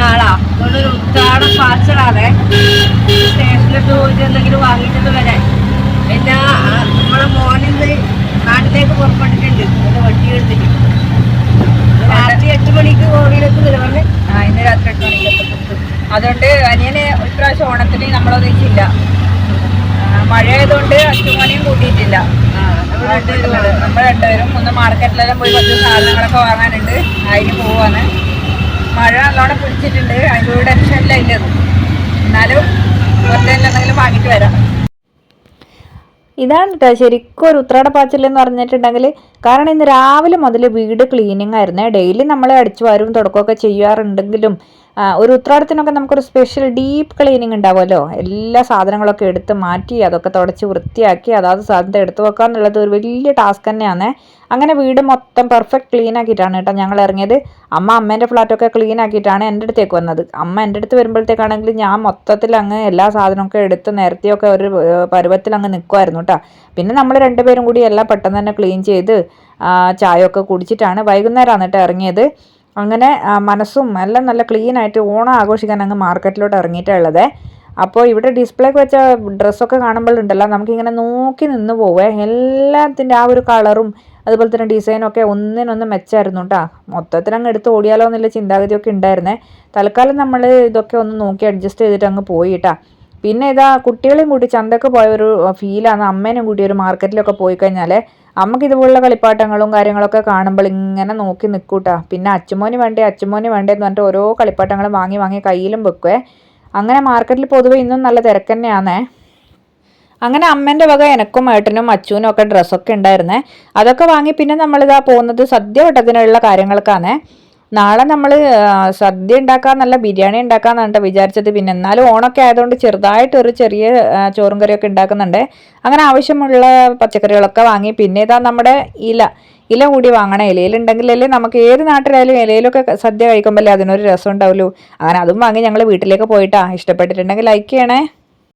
നാളാ അതുകൊണ്ടൊരു ഉത്രാടം പാർസലാതെ സ്റ്റേഷനിലിട്ട് പോയിട്ട് എന്തെങ്കിലും വാങ്ങിച്ചിട്ട് വരാൻ. പിന്നെ നമ്മളെ മോനിന്ന് നാട്ടിലേക്ക് പുറപ്പെട്ടിട്ടുണ്ട്. അതിന്റെ വണ്ടി എടുത്തിട്ട് രാത്രി 8 മണിക്ക് കോവിലേക്ക് വരുവാണ്. ഇന്ന് രാത്രി 8 മണിക്ക് എത്തും. അതുകൊണ്ട് അനിയന് ഇപ്രാവശ്യം ഓണത്തിന് നമ്മളൊന്നിച്ചില്ല. മഴ ആയതുകൊണ്ട് അച്ചുമണിയും കൂട്ടിയിട്ടില്ല. നമ്മൾ രണ്ടുപേരും ഒന്ന് മാർക്കറ്റിലെല്ലാം പോയി കുറച്ച് സാധനങ്ങളൊക്കെ വാങ്ങാനുണ്ട്. അതിന് പോവാണ്. മഴ നല്ലോണം പിടിച്ചിട്ടുണ്ട്. അതിൻ്റെ ടെൻഷനില്ല ഇല്ലത്. എന്നാലും പുറത്തെല്ലാം എന്തെങ്കിലും വാങ്ങിയിട്ട് വരാം. ഇതാണ് കേട്ടോ ശരിക്കും ഒരു ഉത്രാടപ്പാച്ചിൽ എന്ന് പറഞ്ഞിട്ടുണ്ടെങ്കിൽ. കാരണം ഇന്ന് രാവിലെ മുതൽ വീട് ക്ലീനിങ് ആയിരുന്നേ. ഡെയിലി നമ്മൾ അടിച്ചു വാരും തുടക്കമൊക്കെ ചെയ്യാറുണ്ടെങ്കിലും ഒരു ഉത്രാടത്തിനൊക്കെ നമുക്കൊരു സ്പെഷ്യൽ ഡീപ്പ് ക്ലീനിങ് ഉണ്ടാവുമല്ലോ. എല്ലാ സാധനങ്ങളൊക്കെ എടുത്ത് മാറ്റി അതൊക്കെ തുടച്ച് വൃത്തിയാക്കി അതാത് സാധനത്തെ എടുത്തു വെക്കുക എന്നുള്ളത് ഒരു വലിയ ടാസ്ക് തന്നെയാണ്. അങ്ങനെ വീട് മൊത്തം പെർഫെക്റ്റ് ക്ലീൻ ആക്കിയിട്ടാണ് കേട്ടോ ഞങ്ങൾ ഇറങ്ങിയത്. അമ്മേൻ്റെ ഫ്ലാറ്റൊക്കെ ക്ലീൻ ആക്കിയിട്ടാണ് എൻ്റെ അടുത്തേക്ക് വന്നത്. അമ്മ എൻ്റെ അടുത്ത് വരുമ്പോഴത്തേക്കാണെങ്കിൽ ഞാൻ മൊത്തത്തിൽ അങ്ങ് എല്ലാ സാധനമൊക്കെ എടുത്ത് നേരത്തെയൊക്കെ ഒരു പരുവത്തിൽ അങ്ങ് നിൽക്കുമായിരുന്നു കേട്ടോ. പിന്നെ നമ്മൾ രണ്ടുപേരും കൂടി എല്ലാം പെട്ടെന്ന് തന്നെ ക്ലീൻ ചെയ്ത് ചായയൊക്കെ കുടിച്ചിട്ടാണ് വൈകുന്നേരമാണ് കേട്ടോ ഇറങ്ങിയത്. അങ്ങനെ മനസ്സും എല്ലാം നല്ല ക്ലീൻ ആയിട്ട് ഓണം ആഘോഷിക്കാൻ അങ്ങ് മാർക്കറ്റിലോട്ട് ഇറങ്ങിയിട്ടുള്ളത്. അപ്പോൾ ഇവിടെ ഡിസ്പ്ലേക്ക് വെച്ച ഡ്രസ്സൊക്കെ കാണുമ്പോഴുണ്ടല്ലോ നമുക്കിങ്ങനെ നോക്കി നിന്ന് പോവേ. എല്ലാത്തിൻ്റെ ആ ഒരു കളറും അതുപോലെ തന്നെ ഡിസൈനൊക്കെ ഒന്നിനൊന്ന് മെച്ചമായിരുന്നു കേട്ടോ. മൊത്തത്തിൽ അങ്ങ് എടുത്ത് ഓടിയാലോ എന്നുള്ള ചിന്താഗതിയൊക്കെ ഉണ്ടായിരുന്നേ. തൽക്കാലം നമ്മൾ ഇതൊക്കെ ഒന്ന് നോക്കി അഡ്ജസ്റ്റ് ചെയ്തിട്ട് അങ്ങ് പോയി കേട്ടോ. പിന്നെ ഇതാ കുട്ടികളെയും കൂട്ടി ചന്തക്ക് പോയൊരു ഫീലാണ്. അമ്മേനും കൂട്ടി ഒരു മാർക്കറ്റിലൊക്കെ പോയി കഴിഞ്ഞാൽ അമ്മക്ക് ഇതുപോലുള്ള കളിപ്പാട്ടങ്ങളും കാര്യങ്ങളൊക്കെ കാണുമ്പോൾ ഇങ്ങനെ നോക്കി നിൽക്കൂട്ടാ. പിന്നെ അച്ചുമോന് വേണ്ടേന്ന് പറഞ്ഞിട്ട് ഓരോ കളിപ്പാട്ടങ്ങളും വാങ്ങി കയ്യിലും വെക്കുവേ. അങ്ങനെ മാർക്കറ്റിൽ പൊതുവെ ഇന്നും നല്ല തിരക്ക് തന്നെയാണേ. അങ്ങനെ അമ്മേൻ്റെ വക എനക്കും ഏട്ടനും അച്ചുവിനും ഒക്കെ ഡ്രസ്സൊക്കെ ഉണ്ടായിരുന്നേ. അതൊക്കെ വാങ്ങി പിന്നെ നമ്മളിതാ പോകുന്നത് സദ്യ വട്ടത്തിനുള്ള കാര്യങ്ങൾക്കാണേ. നാളെ നമ്മൾ സദ്യ ഉണ്ടാക്കാന്നല്ല ബിരിയാണി ഉണ്ടാക്കാന്നാണ് വിചാരിച്ചത്. പിന്നെ എന്നാലും ഓണമൊക്കെ ആയതുകൊണ്ട് ചെറുതായിട്ട് ഒരു ചെറിയ ചോറും കറിയൊക്കെ ഉണ്ടാക്കുന്നുണ്ട്. അങ്ങനെ ആവശ്യമുള്ള പച്ചക്കറികളൊക്കെ വാങ്ങി. പിന്നെ ഇതാ നമ്മുടെ ഇല കൂടി വാങ്ങണം. ഇലയിലുണ്ടെങ്കിലല്ലേ നമുക്ക് ഏത് നാട്ടിലായാലും ഇലയിലൊക്കെ സദ്യ കഴിക്കുമ്പോഴല്ലേ അതിനൊരു രസം ഉണ്ടാവുള്ളൂ. അങ്ങനെ അതും വാങ്ങി ഞങ്ങൾ വീട്ടിലേക്ക് പോയിട്ടാ. ഇഷ്ടപ്പെട്ടിട്ടുണ്ടെങ്കിൽ ലൈക്ക് ചെയ്യണേ.